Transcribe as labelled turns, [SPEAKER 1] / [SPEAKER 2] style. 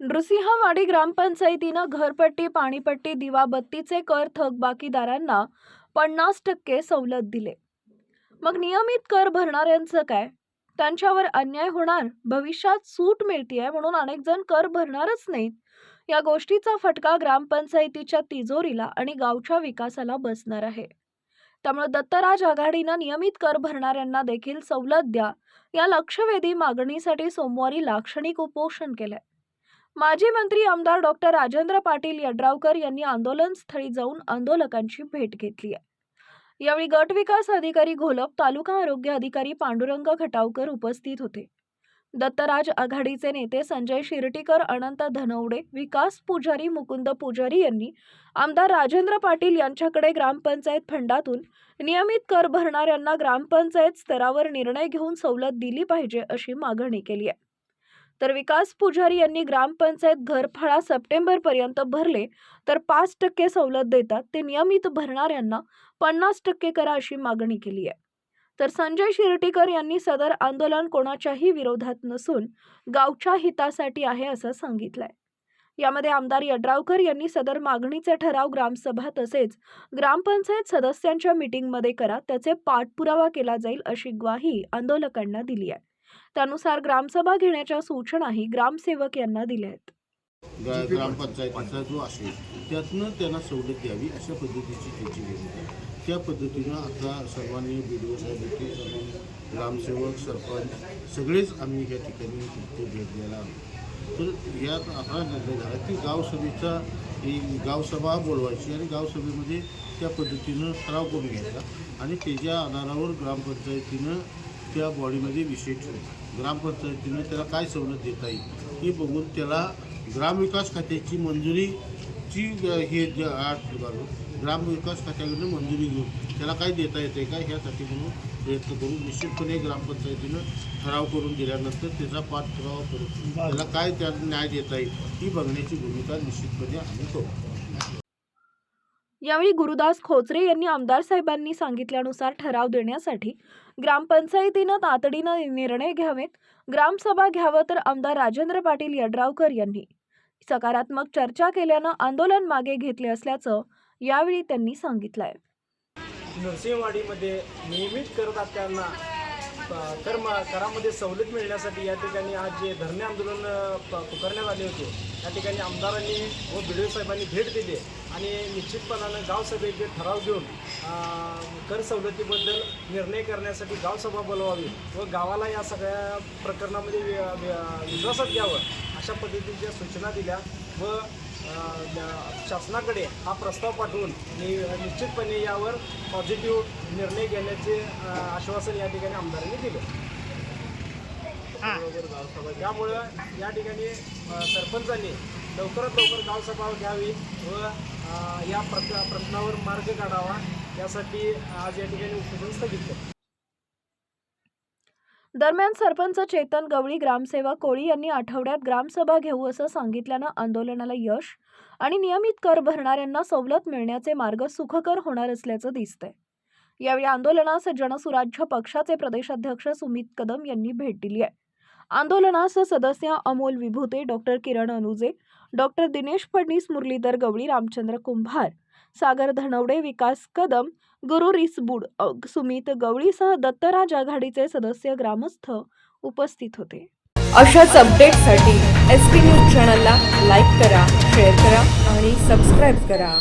[SPEAKER 1] नृसिंहवाडी ग्रामपंचायतीनं घरपट्टी, पाणीपट्टी, दिवाबत्तीचे कर थकबाकीदारांना 50% सवलत दिले. मग नियमित कर भरणाऱ्यांचं काय? त्यांच्यावर अन्याय होणार, भविष्यात सूट मिळतीये म्हणून अनेक जण कर भरणारच नाहीत. या गोष्टीचा फटका ग्रामपंचायतीच्या तिजोरीला आणि गावच्या विकासाला बसणार आहे. त्यामुळे दत्तराज आघाडीनं नियमित कर भरणाऱ्यांना देखील सवलत द्या या लक्षवेधी मागणीसाठी सोमवारी लाक्षणिक उपोषण केलंय. माजी मंत्री आमदार डॉक्टर राजेंद्र पाटील यड्रावकर यांनी आंदोलनस्थळी जाऊन आंदोलकांची भेट घेतली आहे. यावेळी गट विकास अधिकारी घोलप, तालुका आरोग्य अधिकारी पांडुरंग खटावकर उपस्थित होते. दत्तराज आघाडीचे नेते संजय शिर्टीकर, अनंत धनवडे, विकास पुजारी, मुकुंद पुजारी यांनी आमदार राजेंद्र पाटील यांच्याकडे ग्रामपंचायत फंडातून नियमित कर भरणाऱ्यांना ग्रामपंचायत स्तरावर निर्णय घेऊन सवलत दिली पाहिजे अशी मागणी केली आहे. तर विकास पुजारी यांनी ग्रामपंचायत घरफाळा सप्टेंबरपर्यंत भरले तर 5% सवलत देतात, ते नियमित भरणाऱ्यांना 50% करा अशी मागणी केली आहे. तर संजय शिर्टीकर यांनी सदर आंदोलन कोणाच्याही विरोधात नसून गावच्या हितासाठी आहे असं सांगितलंय. यामध्ये आमदार यड्रावकर यांनी सदर मागणीचे ठराव ग्रामसभा तसेच ग्रामपंचायत सदस्यांच्या मीटिंगमध्ये करा, त्याचे पाठपुरावा केला जाईल अशी ग्वाही आंदोलकांना दिली आहे. त्यानुसार ग्रामसभा घेण्याच्या सूचनाही ग्रामसेवक यांना दिल्या आहेत.
[SPEAKER 2] ग्रामपंचायतीचा जो असेल त्यातनं त्यांना सवलत द्यावी अशा पद्धतीची त्याची भूमिका आहे. त्या पद्धतीनं आता सर्वांनी BDO साहेब, ग्रामसेवक, सरपंच सगळेच आम्ही या ठिकाणी भेट द्यायला आलो. तर यात असा निर्णय झाला की गावसभा बोलवायची आणि गावसभेमध्ये त्या पद्धतीनं ठराव करून घ्यायचा आणि त्याच्या आधारावर ग्रामपंचायतीनं त्या बॉडीमध्ये विषय ठेवला. ग्रामपंचायतीनं त्याला काय सवलत देता येईल हे बघून त्याला ग्रामविकास खात्याची मंजुरीची हे ग्रामविकास खात्याकडून मंजुरी घेऊन त्याला काय देता येते का ह्यासाठी म्हणून प्रयत्न करून निश्चितपणे ग्रामपंचायतीनं ठराव करून दिल्यानंतर त्याचा पाठपुरावा करून त्याला काय त्या न्याय देता येईल ही बघण्याची भूमिका निश्चितपणे आम्ही करू.
[SPEAKER 1] यावेळी गुरुदास खोचरे यांनी आमदार साहेबांनी सांगितल्यानुसार ठराव देण्यासाठी ग्रामपंचायतीनं तातडीनं निर्णय घ्यावेत, ग्रामसभा घ्यावं, तर आमदार राजेंद्र पाटील यड्रावकर यांनी सकारात्मक चर्चा केल्यानं आंदोलन मागे घेतले असल्याचं यावेळी त्यांनी सांगितलंय.
[SPEAKER 3] नृसिंहवाडीमध्ये नियमित करदात्यांना करामध्ये सवलत मिळण्यासाठी या ठिकाणी आज जे धरणे आंदोलन पुकारण्यात आले होते या ठिकाणी आमदारांनी व BDO साहेबांनी भेट दिली आणि निश्चितपणानं गावसभेचे ठराव घेऊन कर सवलतीबद्दल निर्णय करण्यासाठी गावसभा बोलवावी व गावाला या सगळ्या प्रकरणामध्ये विश्वासात घ्यावं अशा पद्धतीच्या सूचना दिल्या व शासनाकडे हा प्रस्ताव पाठवून निश्चितपणे यावर पॉझिटिव्ह निर्णय घेण्याचे आश्वासन या ठिकाणी आमदारांनी दिले. त्यामुळं या ठिकाणी सरपंचांनी लवकरात लवकर गावसभा घ्यावी व या प्रश्नावर मार्ग काढावा यासाठी आज या ठिकाणी उपोषण स्थगित केले.
[SPEAKER 1] दरम्यान सरपंच चेतन गवळी, ग्रामसेवक कोळी यांनी आठवड्यात ग्रामसभा घेऊ असं सांगितल्यानं आंदोलनाला यश आणि नियमित कर भरणाऱ्यांना सवलत मिळण्याचे मार्ग सुखकर होणार असल्याचं दिसतंय. यावेळी आंदोलनास जनसुराज्य पक्षाचे प्रदेशाध्यक्ष सुमित कदम यांनी भेट दिली आहे. आंदोलनास सदस्य अमोल विभूते, डॉक्टर किरण अनुजे, डॉक्टर दिनेश फडणीस, मुरलीधर गवळी, रामचंद्र कुंभार, सागर धनवडे, विकास कदम, गुरु रिसबुड, सुमित गवळीसह दत्तराज आघाडीचे सदस्य, ग्रामस्थ उपस्थित होते.
[SPEAKER 4] अशाच अपडेटसाठी SP न्यूज चॅनलला लाईक करा, शेअर करा आणि सबस्क्राईब करा.